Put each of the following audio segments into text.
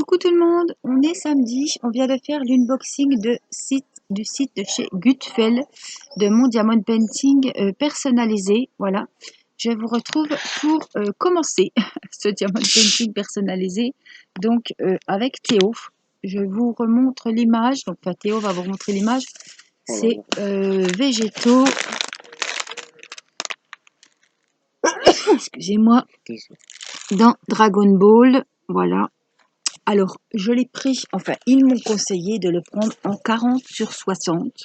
Coucou tout le monde, on est samedi, on vient de faire l'unboxing du site de chez Gutfeld de mon diamond painting personnalisé. Voilà, je vous retrouve pour commencer ce diamond painting personnalisé, donc avec Théo. Je vous remontre l'image, donc enfin, Théo va vous montrer l'image, c'est végétaux, excusez-moi, dans Dragon Ball, voilà. Alors, je l'ai pris, enfin, ils m'ont conseillé de le prendre en 40/60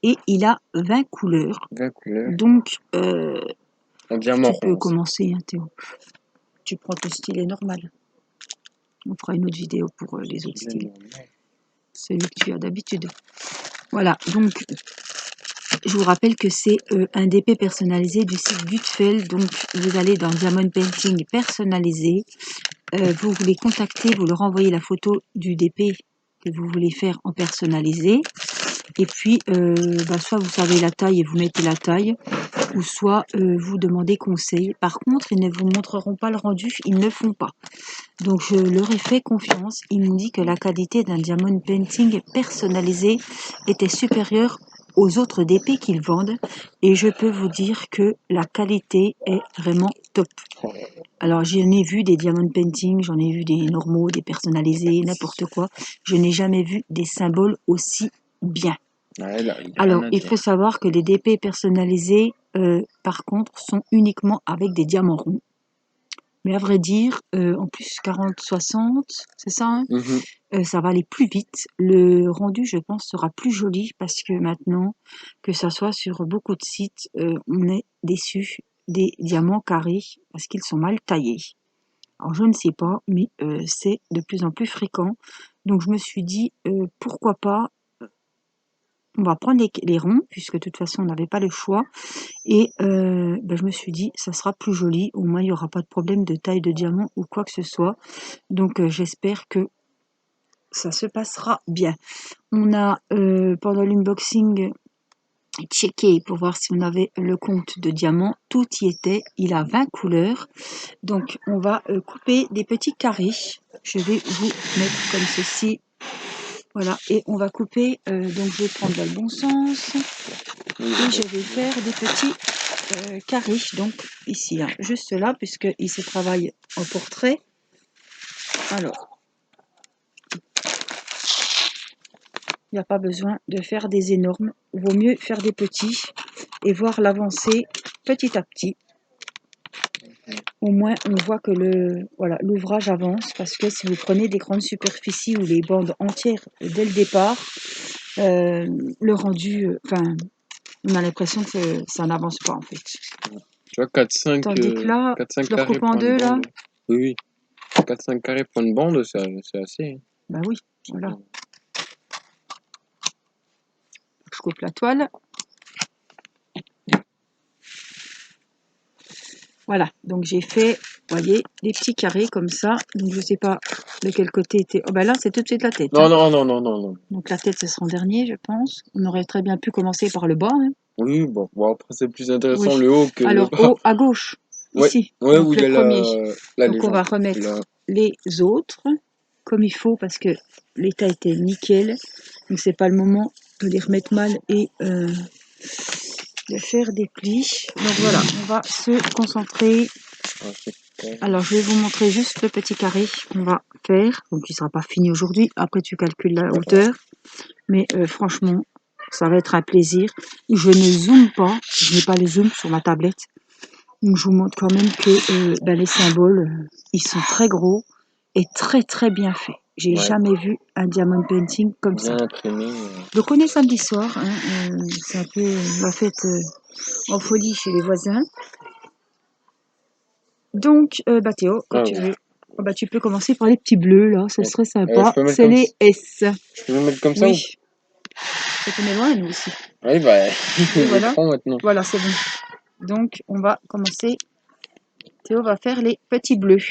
et il a 20 couleurs. 20 couleurs. Donc, En diamant tu peux rose. commencer, hein, Théo. Tu prends ton stylet normal. On fera une autre vidéo pour les autres styles. Celui que tu as d'habitude. Voilà, donc, je vous rappelle que c'est un DP personnalisé du site Gutfeld. Donc, vous allez dans Diamond Painting personnalisé. Vous les contactez, vous leur envoyez la photo du DP que vous voulez faire en personnalisé. Et puis, soit vous savez la taille et vous mettez la taille, ou soit vous demandez conseil. Par contre, ils ne vous montreront pas le rendu, ils ne font pas. Donc, je leur ai fait confiance. Ils m'ont dit que la qualité d'un diamond painting personnalisé était supérieure aux autres DP qu'ils vendent. Et je peux vous dire que la qualité est vraiment top. Alors, j'en ai vu des diamond painting, j'en ai vu des normaux, des personnalisés, n'importe quoi. Je n'ai jamais vu des symboles aussi bien. Alors, il faut savoir que les DP personnalisés, par contre, sont uniquement avec des diamants ronds. Mais à vrai dire, en plus 40/60, c'est ça, hein, ça va aller plus vite. Le rendu, je pense, sera plus joli parce que maintenant, que ça soit sur beaucoup de sites, on est déçu des diamants carrés parce qu'ils sont mal taillés. Alors, je ne sais pas, mais c'est de plus en plus fréquent. Donc, je me suis dit, pourquoi pas, on va prendre les ronds, puisque de toute façon, on n'avait pas le choix. Et je me suis dit, ça sera plus joli. Au moins, il n'y aura pas de problème de taille de diamant ou quoi que ce soit. Donc, j'espère que ça se passera bien. On a, pendant l'unboxing, checké pour voir si on avait le compte de diamant. Tout y était. Il a 20 couleurs. Donc, on va couper des petits carrés. Je vais vous mettre comme ceci. Voilà, et on va couper, donc je vais prendre dans le bon sens, et je vais faire des petits carrés, donc ici, hein, juste là, puisqu'il se travaille en portrait. Alors, il n'y a pas besoin de faire des énormes, il vaut mieux faire des petits, et voir l'avancée petit à petit. Au moins, on voit que l'ouvrage avance, parce que si vous prenez des grandes superficies ou les bandes entières dès le départ, le rendu, on a l'impression que ça n'avance pas en fait. Tu vois, 4-5 Tandis que là, je le recoupe en deux là. Oui, 4-5 carrés pour une bande, c'est assez. Hein. Bah oui, voilà. Je coupe la toile. Voilà, donc j'ai fait, vous voyez, des petits carrés comme ça. Donc je sais pas de quel côté était. Oh bah là, c'est tout de suite la tête. Non, hein. non. Donc la tête, ce sera en dernier, je pense. On aurait très bien pu commencer par le bas. Hein. Oui, bon, après c'est plus intéressant Oui. le haut que Alors, le bas. haut à gauche, Ouais, ici, ouais, donc où il y le a premier. la Donc on légende. va remettre les autres comme il faut parce que l'état était nickel. Donc c'est pas le moment de les remettre mal et de faire des plis. Donc voilà, on va se concentrer. Alors je vais vous montrer juste le petit carré qu'on va faire. Donc il ne sera pas fini aujourd'hui. Après tu calcules la hauteur. Mais franchement, ça va être un plaisir. Je ne zoome pas. Je n'ai pas le zoom sur ma tablette. Donc je vous montre quand même que les symboles, ils sont très gros et très très bien faits. J'ai jamais vu un diamond painting comme ça. Imprimé, Donc on est samedi soir. Hein, c'est un peu la fête en folie chez les voisins. Donc, Théo, quand tu veux, tu peux commencer par les petits bleus, là, ce serait sympa. C'est les S. Je peux me mettre comme ça Oui. Ça te met loin, nous aussi. Oui, bah, voilà. Maintenant. Voilà, c'est bon. Donc, on va commencer. Théo va faire les petits bleus.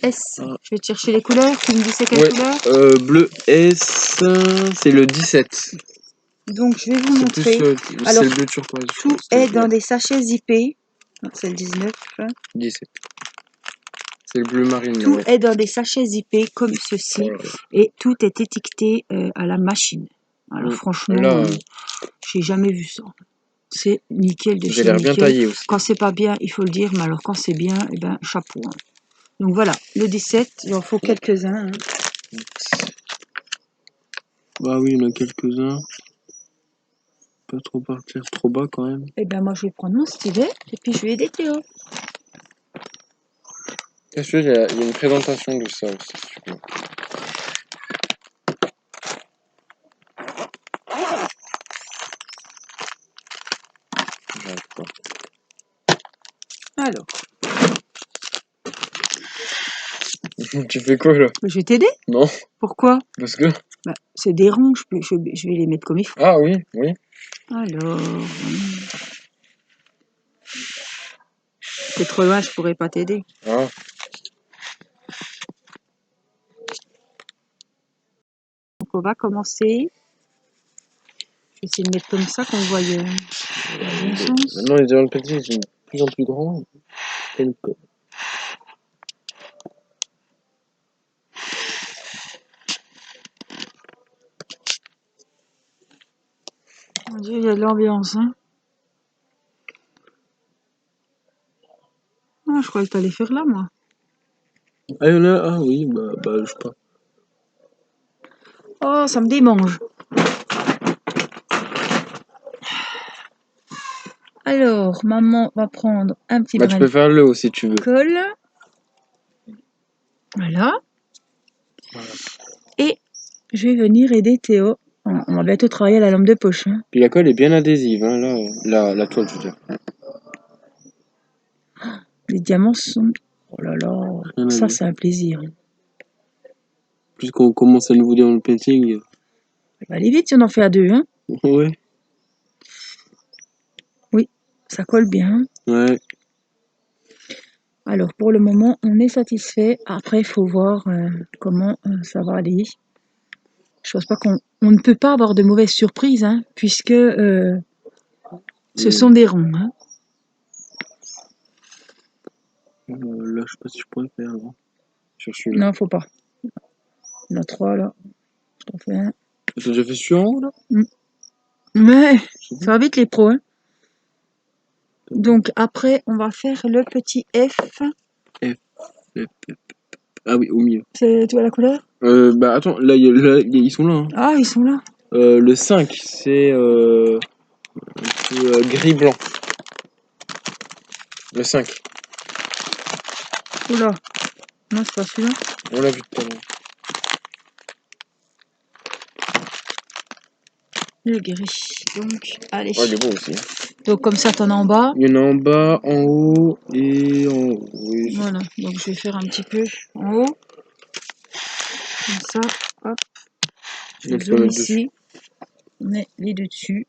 S. Je vais te chercher les couleurs. Tu me dis c'est quelle couleur bleu S, c'est le 17. Donc, je vais vous montrer. Alors, le bleu turquoise. Tout est dans des sachets zippés. C'est le 19. 17. C'est le bleu marine. Tout Ouais. est dans des sachets zippés comme ceci. Oh là là. Et tout est étiqueté à la machine. Alors franchement, Là, j'ai jamais vu ça. C'est nickel de j'ai chez l'air bien nickel. taillé aussi. Quand c'est pas bien, il faut le dire, mais alors quand c'est bien, eh ben chapeau. Hein. Donc voilà, le 17, il en faut quelques-uns. Hein. Bah oui, il y en a quelques-uns. Pas trop partir trop bas quand même. Eh ben moi je vais prendre mon stylet et puis je vais aider Théo. Bien sûr, il y a une présentation de ça aussi. Si tu veux. J'arrive pas. Alors, Tu fais quoi là? je vais t'aider. Non, Pourquoi? parce que. Bah, c'est des ronds, je vais les mettre comme il faut. Ah oui, oui. Alors, c'est trop loin, je pourrais pas t'aider. Ah. Donc on va commencer. Je vais essayer de mettre comme ça qu'on voit dans le bon sens. Maintenant, les diamants de petit, ils sont de plus en plus grands. Quelques. Mon Dieu, il y a de l'ambiance. Hein. Ah, je croyais que t'allais faire là, moi. Ah, il y en a. Ah oui, bah je sais pas. Oh, ça me démange. Alors, maman va prendre un petit Bah, tu brin peux de faire le haut si tu veux. colle. Voilà. Et je vais venir aider Théo. On va bientôt travailler à la lampe de poche. Hein. Puis la colle est bien adhésive, hein, là, la toile, je veux dire. Les diamants sont... Oh là là, Rien à ça dire. c'est un plaisir. Puisqu'on commence à nouveau dans le painting. Ça va aller vite si on en fait à deux. Hein. Ouais. Oui, ça colle bien. Ouais. Alors pour le moment, on est satisfait. Après, il faut voir comment ça va aller. Je pense pas on ne peut pas avoir de mauvaises surprises, hein, puisque ce sont des ronds. Hein. Là, je sais pas si je pourrais faire, non. Sur celui-là. Non, faut pas. Il y en a trois là. Je t'en fais un. T'as déjà fait celui en haut, là? Mais C'est bon. ça va vite les pros. Hein. Donc après, on va faire le petit F. Ah oui, au milieu. Tu vois la couleur? Bah attends, là, ils sont là. Hein. Ah, ils sont là. Le 5, c'est un peu gris-blanc. Le 5. Oula. Non, c'est pas celui-là. On l'a vu tout à l'heure. Le gris. Donc, allez. Oh, il est beau aussi. Donc comme ça, t'en as en bas. Il y en a en bas, en haut et en haut. Oui, Voilà. Donc je vais faire un petit peu en haut. Comme ça. Hop. Je donc, tu peux zoome mettre dessus. ici. On met les deux dessus.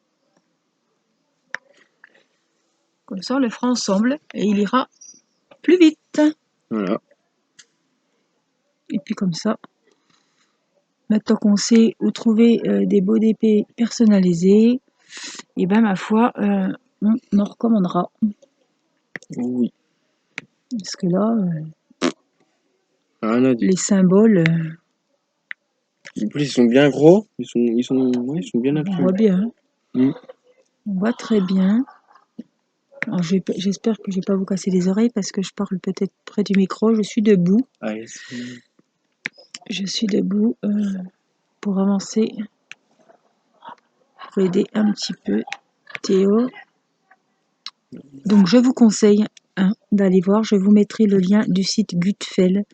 Comme ça, on le fera ensemble et il ira plus vite. Voilà. Et puis comme ça, maintenant qu'on sait où trouver des beaux d'épée personnalisés, et ben ma foi, on en recommandera. Oui. Parce que là, Rien à dire. les symboles, En plus, ils sont bien gros. Ils sont bien on imprimés. voit bien. Mm. On voit très bien. Alors, j'espère que je ne vais pas vous casser les oreilles parce que je parle peut-être près du micro. Je suis debout. Allez, Je suis debout pour avancer, pour aider un petit peu Théo. Donc je vous conseille d'aller voir. Je vous mettrai le lien du site Gudfel,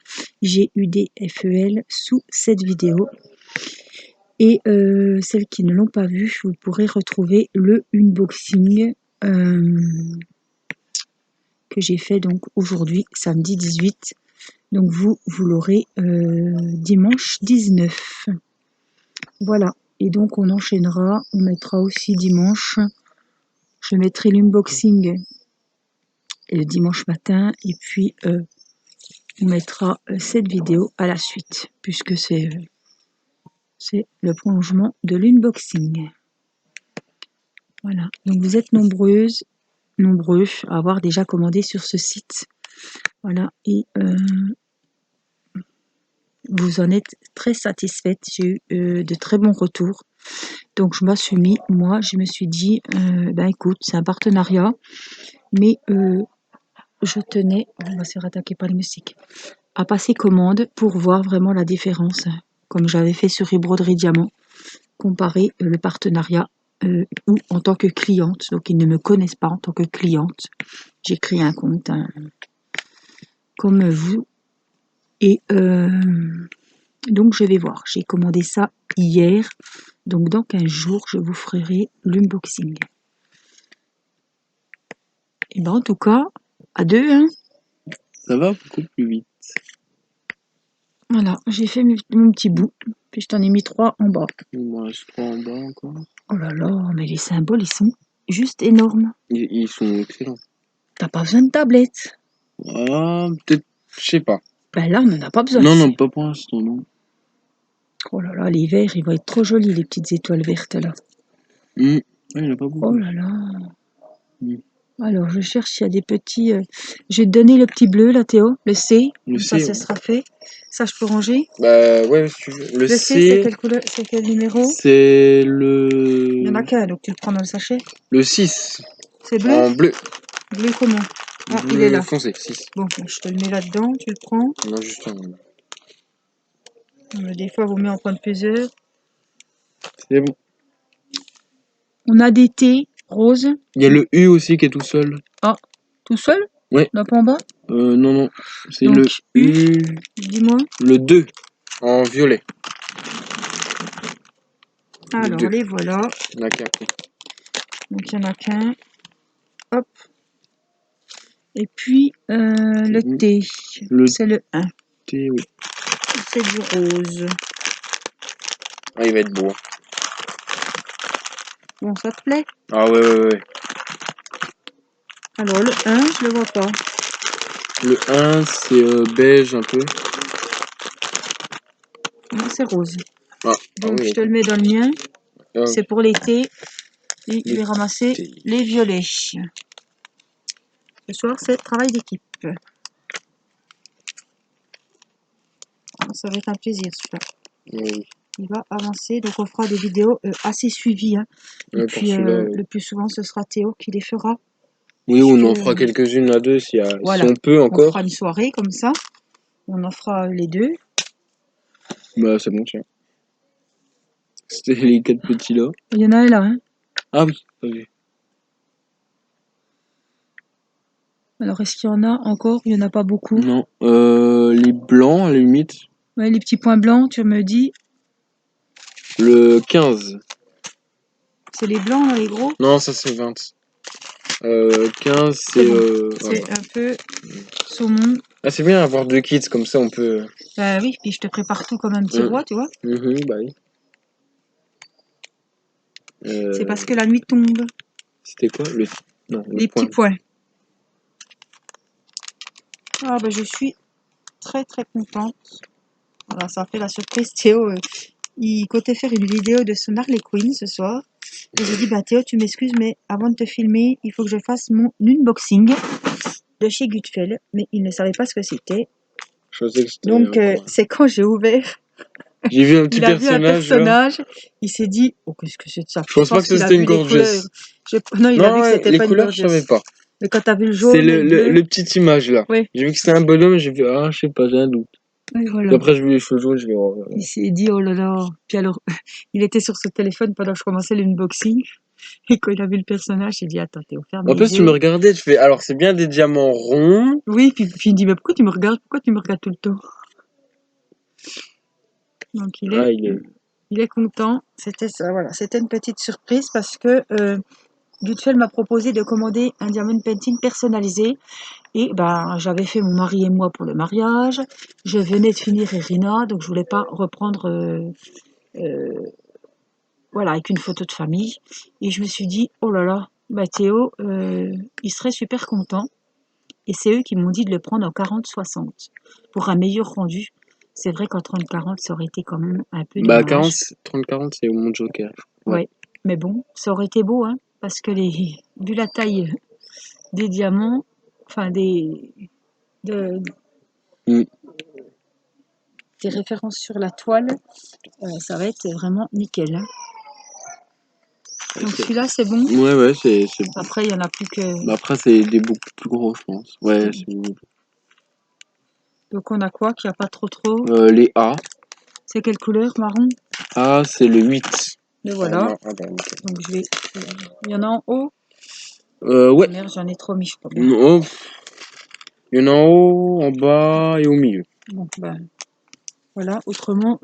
Gudfel, sous cette vidéo. Et celles qui ne l'ont pas vu, vous pourrez retrouver le unboxing que j'ai fait donc aujourd'hui, samedi 18. Donc vous l'aurez dimanche 19. Voilà. Et donc on enchaînera, on mettra aussi dimanche. Je mettrai l'unboxing le dimanche matin et puis on mettra cette vidéo à la suite puisque c'est le prolongement de l'unboxing. Voilà. Donc vous êtes nombreux à avoir déjà commandé sur ce site. Voilà, et vous en êtes très satisfaite. J'ai eu de très bons retours. Donc je me suis dit, ben écoute, c'est un partenariat, mais je tenais, on va se faire attaquer par les moustiques, à passer commande pour voir vraiment la différence, comme j'avais fait sur eBroderie Diamant, comparer le partenariat ou en tant que cliente, donc ils ne me connaissent pas en tant que cliente. J'ai créé un compte comme vous et donc je vais voir. J'ai commandé ça hier, donc dans 15 jours, je vous ferai l'unboxing. Et ben en tout cas, à deux, hein. Ça va beaucoup plus vite. Voilà, j'ai fait mon petit bout, puis je t'en ai mis 3 en bas. Il me reste 3 en bas encore. Oh là là, mais les symboles, ils sont juste énormes. Ils sont excellents. T'as pas besoin de tablette. Ah, peut-être, je sais pas. Ben là, on n'en a pas besoin. Non, pas pour l'instant, non. Oh là là, les verts, ils vont être trop jolis, les petites étoiles vertes là. Ouais, il n'y en a pas beaucoup. Oh là là. Mm. Alors, je cherche s'il y a des petits... Je vais te donner le petit bleu, là, Théo, le C. Le Comme ça, C, ça ouais. sera fait. Ça, je peux ranger. Bah ouais, si tu veux. Le Le C, c'est C, quelle couleur? C'est quel numéro? c'est Il y en a le... qu'un, donc tu le prends dans le sachet. le 6. C'est bleu? En bleu. Bleu comment? Ah, il est Bleu là. foncé, 6. Bon, je te le mets là-dedans, tu le prends. Non, juste un. Des fois, il vaut mieux en prendre plusieurs. C'est bon. On a des thés roses. Il y a le U aussi qui est tout seul. Ah, tout seul? Ouais. Là, pas en bas? Non. C'est Donc, le U, U. dis-moi. Le 2. En violet. Alors, deux. les voilà. Il y en a qu'un. Donc, il n'y en a qu'un. Hop. Et puis, le Mhm. T, Le c'est le 1. T, oui. C'est du rose. Ah, il va être beau. Hein. Bon, ça te plaît? Ah ouais. Alors, le 1, je le vois pas. Le 1, c'est beige un peu. Non, c'est rose. Ah, Donc, oui, je te le mets dans le mien. ah, C'est pour l'été. Et je le vais ramasser T. les violets. Ce soir, c'est travail d'équipe. Ça va être un plaisir, celui-là. Oui. Il va avancer. Donc, on fera des vidéos assez suivies. Hein. Et Ouais, puis, le plus souvent, ce sera Théo qui les fera. Oui, on en fera quelques-unes à deux si Voilà. on peut On encore. fera une soirée comme ça. On en fera les deux. Bah, c'est bon, tiens. C'était les 4 petits là. Il y en a un là. Hein. Ah oui, ok. Alors, est-ce qu'il y en a encore? Il n'y en a pas beaucoup. Non, les blancs, à la limite. Ouais, les petits points blancs, tu me dis. Le 15. C'est les blancs, là, les gros? Non, ça c'est 20. 15, C'est c'est... bon. C'est un peu saumon. Ah, c'est bien avoir 2 kits, comme ça on peut... Bah oui, puis je te prépare tout comme un petit roi, tu vois. Bah oui. C'est parce que la nuit tombe. C'était quoi Non, le Les point. petits points. Ah bah je suis très très contente. Voilà, ça a fait la surprise. Théo, il comptait faire une vidéo de son Harley Quinn ce soir. Et j'ai dit, bah Théo, tu m'excuses, mais avant de te filmer, il faut que je fasse mon unboxing de chez Gutfeld. Mais il ne savait pas ce que c'était. Je sais que c'était Donc encore... c'est quand j'ai ouvert. J'ai vu un petit Il a vu un personnage, là. il s'est dit, oh qu'est-ce que c'est de ça? Je pense pas que qu'il a c'était une vu les couleurs. gorgeous. Non, il a vu Non, que c'était les pas une couleurs, je gorgeous. savais pas. Mais quand t'as vu le C'est jaune et le bleu, le petite image, là. ouais. J'ai vu que c'était un bonhomme, j'ai vu, ah, je sais pas, j'ai un doute. Et Puis voilà. après, j'ai vu les cheveux jaunes, je vais... Oh, Il s'est dit, oh là là. Puis alors, il était sur ce téléphone pendant que je commençais l'unboxing. Et quand il a vu le personnage, il dit, attends, Théo, ferme en plus, les tu me yeux. regardais, tu fais, alors c'est bien des diamants ronds. Oui, puis il me dit, mais pourquoi tu me regardes? Pourquoi tu me regardes tout le temps? Donc il est content. C'était ça, voilà. C'était une petite surprise parce que Gutfeld m'a proposé de commander un diamond painting personnalisé. Et ben, j'avais fait mon mari et moi pour le mariage. Je venais de finir Irina, donc je voulais pas reprendre voilà, avec une photo de famille. Et je me suis dit, oh là là, bah Théo, il serait super content. Et c'est eux qui m'ont dit de le prendre en 40-60 pour un meilleur rendu. C'est vrai qu'en 30-40, ça aurait été quand même un peu Bah, dommage. 30-40, c'est mon joker. Ouais, mais bon, ça aurait été beau, hein, parce que vu la taille des diamants, enfin de, Mm. des références sur la toile, ça va être vraiment nickel. Hein. Donc celui-là, c'est bon. Ouais, c'est bon. Après, il y en a plus que... Bah, après, c'est des beaucoup plus gros, je pense. Ouais, c'est bon. Donc on a quoi qui a pas trop trop? Les A. C'est quelle couleur? Marron? A, c'est le 8. Le voilà. Non, attends. Donc je vais... Il y en a en haut? Ouais. Merde, j'en ai trop mis, je crois bien. Non. Il y en a en haut, en bas et au milieu. Donc ben, voilà. Autrement,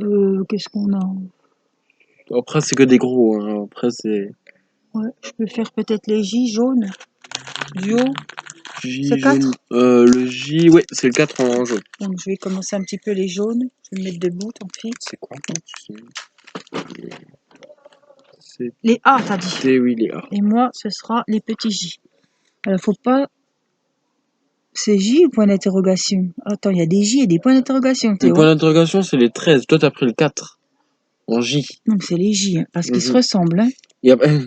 qu'est-ce qu'on a? Après, c'est que des gros. Hein. Après, c'est... Ouais, je peux faire peut-être les J jaunes. Duo. J C'est jaune. 4. Le J, ouais, c'est le 4 en jaune. Donc je vais commencer un petit peu les jaunes. Je vais me mettre debout, tant pis. C'est quoi? Les A, t'as dit. C'est oui, les A. Et moi, ce sera les petits J. Alors, faut pas... C'est J ou point d'interrogation? Attends, il y a des J et des points d'interrogation, Les Théo. points d'interrogation, c'est les 13. Toi, t'as pris le 4 en J. Donc c'est les J, hein, parce qu'ils se ressemblent. Hein.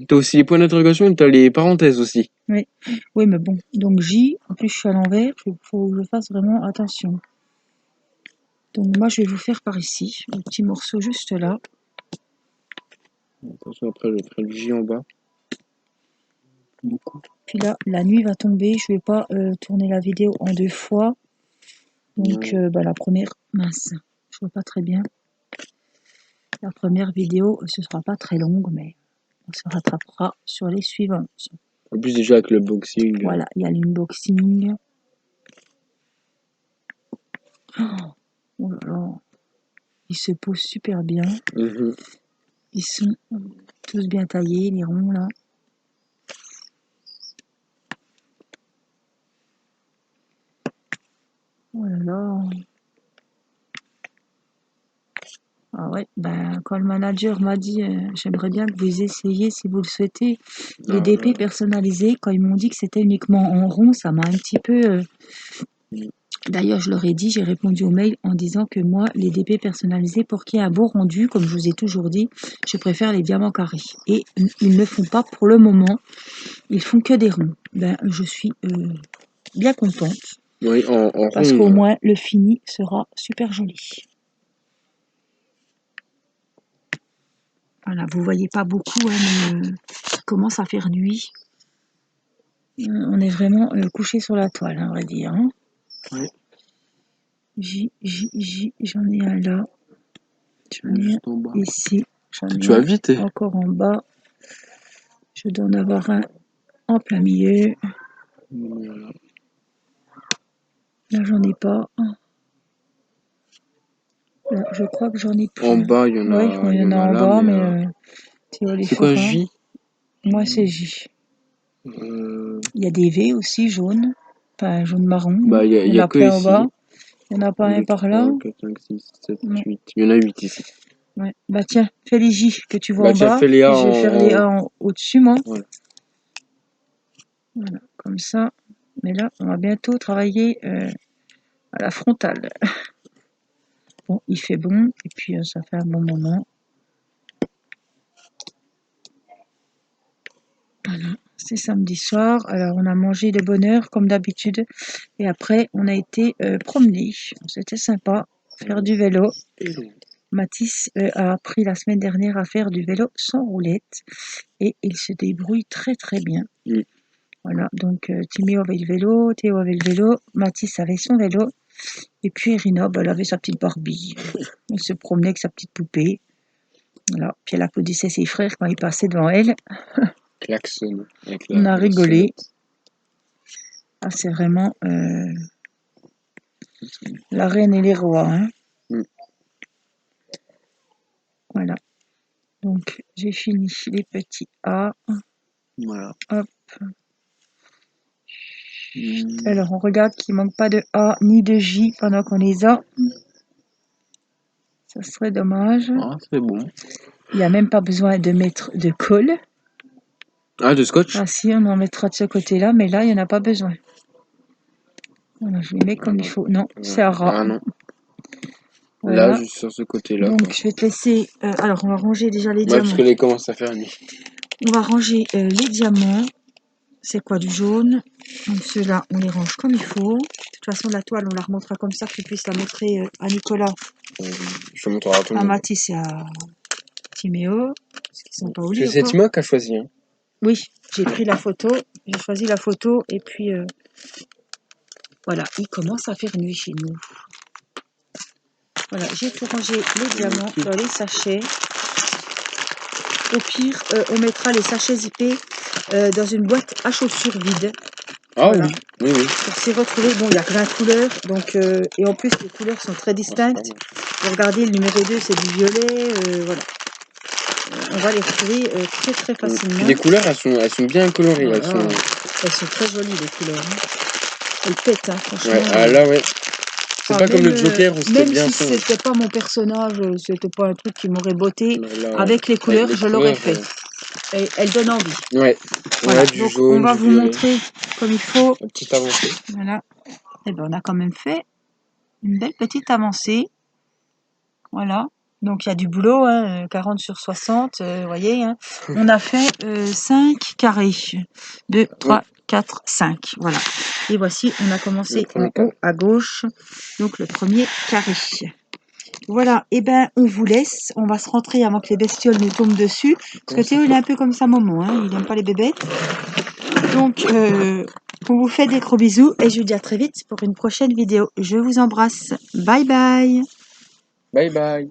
T'as aussi les points d'interrogation et t'as les parenthèses aussi. Oui. Oui, mais bon. Donc J, en plus je suis à l'envers, il faut que je fasse vraiment attention. Donc moi, je vais vous faire par ici, un petit morceau juste là. Attention, après, je ferai le J en bas. Beaucoup. Puis là, la nuit va tomber, je vais pas tourner la vidéo en 2 fois. Donc bah, la première, mince, je vois pas très bien. La première vidéo, ce sera pas très longue, mais on se rattrapera sur les suivantes. En plus, déjà avec le boxing. Voilà, il y a l'unboxing. Oh là là, ils se posent super bien. Ils sont tous bien taillés, les ronds là. Oh là là. Ah ouais, ben, quand le manager m'a dit j'aimerais bien que vous essayiez si vous le souhaitez les DP personnalisés, quand ils m'ont dit que c'était uniquement en rond, ça m'a un petit peu... D'ailleurs, je leur ai dit, j'ai répondu au mail en disant que moi, les DP personnalisés, pour qu'il y ait un beau rendu, comme je vous ai toujours dit, je préfère les diamants carrés. Et ils ne font pas pour le moment, ils font que des ronds. Ben, je suis bien contente. Oui, en parce rond. qu'au moins, le fini sera super joli. Voilà, vous voyez pas beaucoup, hein, mais il commence à faire nuit. On est vraiment couché sur la toile, on va dire. Hein. Oui. J'en ai un là. J'en ai un ici. J'en ai un vite, encore en bas. Je dois en avoir un en plein milieu. Là, j'en ai pas. Là, je crois que j'en ai plus. En bas, il y en a. Oui, il y en a en là, bas, mais tu vois les c'est quoi, forains. J? Moi, c'est J. Il y a des V aussi, jaunes. Enfin, jaune-marron. Bah, il y en y a a que plein en ici. bas. Il n'y en a pas 1, un 2, par 3, là. 4, 5, 6, 7, 8. Il y en a 8 ici. Ouais. Bah tiens, fais les J que tu vois Bah, en tiens, bas. fais les A Je vais faire les A au-dessus, moi. Ouais. Voilà, comme ça. Mais là, on va bientôt travailler à la frontale. Bon, il fait bon, et puis ça fait un bon moment. Voilà, c'est samedi soir. Alors, on a mangé de bonne heure, comme d'habitude. Et après, on a été promener. C'était sympa, faire du vélo. Mathis a appris la semaine dernière à faire du vélo sans roulette. Et il se débrouille très très bien. Voilà, donc Timéo avait le vélo, Théo avait le vélo, Mathis avait son vélo, et puis Irina, elle avait sa petite Barbie. Elle se promenait avec sa petite poupée. Voilà. Puis elle applaudissait ses frères quand ils passaient devant elle. Klaxon. On a rigolé. Ah, c'est vraiment la reine et les rois. Hein. Voilà. Donc j'ai fini les petits A. Voilà. Hop. Alors, on regarde qu'il ne manque pas de A ni de J pendant qu'on les a. Ça serait dommage. Ah, c'est bon. Il n'y a même pas besoin de mettre de colle. Ah, de scotch? Ah si, on en mettra de ce côté-là, mais là, il n'y en a pas besoin. Voilà, je les mets comme il faut. Non, c'est à ras. Ah non. Voilà. Là, juste sur ce côté-là. Donc, quoi. je vais te laisser... alors, on va ranger déjà les diamants. Parce que les commence à faire nuit. On va ranger les diamants. C'est quoi, du jaune? Donc, ceux-là, on les range comme il faut. toute façon, la toile, on la remontera comme ça, que tu puisses la montrer à Nicolas, Je te montrerai à tout le à monde. Mathis et à Timéo, parce qu'ils sont pas au lit C'est encore. Tima qui a choisi. Hein. Oui, j'ai pris la photo, j'ai choisi la photo, et puis voilà, il commence à faire nuit chez nous. Voilà, j'ai tout rangé les diamants dans les sachets. Au pire, on mettra les sachets zippés dans une boîte à chaussures vide. Ah Voilà. oui. Pour s'y retrouver, bon, il y a 20 couleurs, donc, et en plus, les couleurs sont très distinctes. Vous regardez, le numéro 2, c'est du violet, voilà. On va les retrouver très très facilement. Puis les couleurs, elles sont bien colorées. Voilà. Elles sont très jolies, les couleurs. Hein. Elles pètent, hein, franchement. Ouais, là, ouais. C'est pas comme le Joker où c'était bien si sombre. c'était pas mon personnage, c'était pas un truc qui m'aurait botté, Là, avec les couleurs, avec les je l'aurais couleurs, fait. Et elles donnent envie. Ouais. Voilà, Du donc jaune, on va du vous violet. montrer comme il faut. Une petite avancée. Voilà. Et ben on a quand même fait une belle petite avancée. Voilà. Donc il y a du boulot, hein, 40 sur 60, vous voyez. Hein. On a fait 5 carrés. 2, 3, 4, 5. Voilà. Et voici, on a commencé en haut à gauche. Donc le premier carré. Voilà, et ben on vous laisse. On va se rentrer avant que les bestioles nous tombent dessus. Parce que Théo, il est un peu comme sa maman, hein, il n'aime pas les bébêtes. Donc, on vous fait des gros bisous et je vous dis à très vite pour une prochaine vidéo. Je vous embrasse. Bye bye. Bye bye.